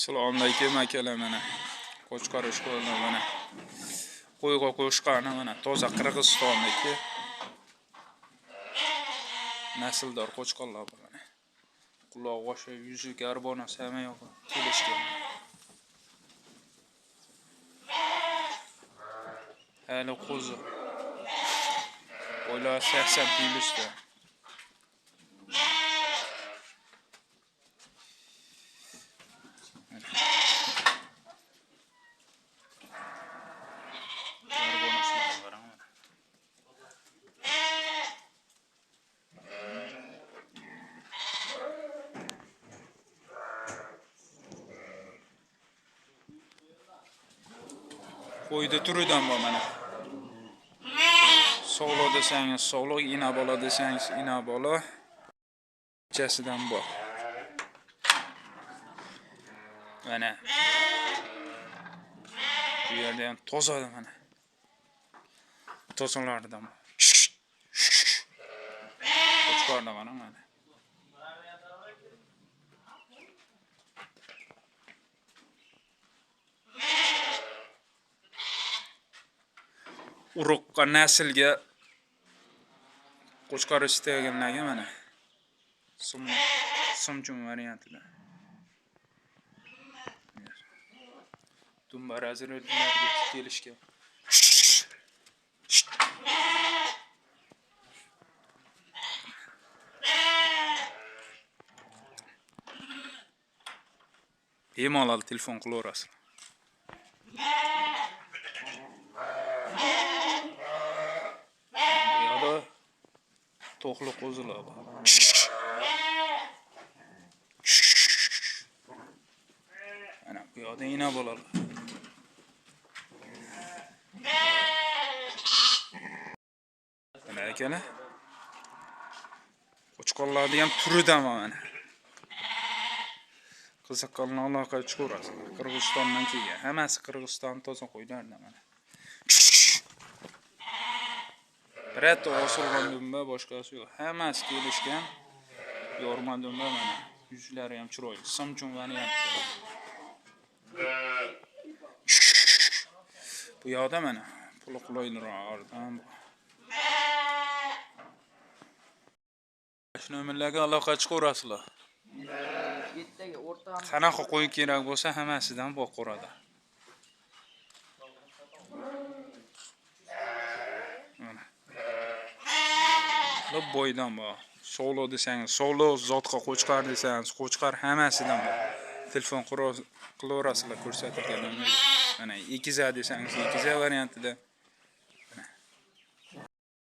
Assalomu alaykum akalar, mana qo'chqor ishqo'lni mana qo'yga qo'shqarni mana toza Qirg'izistonniki nasldor qo'chqorlar bu mana. Quloq o'sha yuzi garbona samayoq kelishgan. Hali qo'zi. Boylar 80 kilosta. Qo'yda turidan bor mana. Sog'lo desangiz sog'lo, ina bola desangiz ina bola. Chasidan bor. Mana. Bu yerda ham toza mana. Tozalardan bor. Qo'chqorda mana. Urug'ga naslga qo'chqor istaganlarga mana simchum variantida. Dumbar azirlarga kelishgan. Bemalol telefon qilaverasizlar. To'qli qo'zilar bor. Mana bu yerda ina bolalar. Mana akalar. Qo'chqorlarning ham turidan mana. Qiziqqanlar aloqa chiqaverasizlar. Qirg'izistondan kelgan. Hammasi Qirg'iziston toza qo'ylardan mana. Birat osilgan dumba boshqasi yo'q. Hammasi kelishgan. Yorma dumba mana. Yuzlari ham chiroyli. Simchum variantda. Bu yoqda mana pul qulayliroqdan. Shu nomerlarga aloqa chiqaverasizlar. Yettaga o'rtamiz. Qanaqa qo'y kerak bo'lsa hammasidan bor qo'rada. Mana. Lop boydan bor. Sog'lo desangiz sog'lo, zotqa qo'chqar desangiz qo'chqar hammasidan bor. Telefon qilaverasizlar ko'rsatilgan nomerga. Mana 2 desangiz 2 variantida.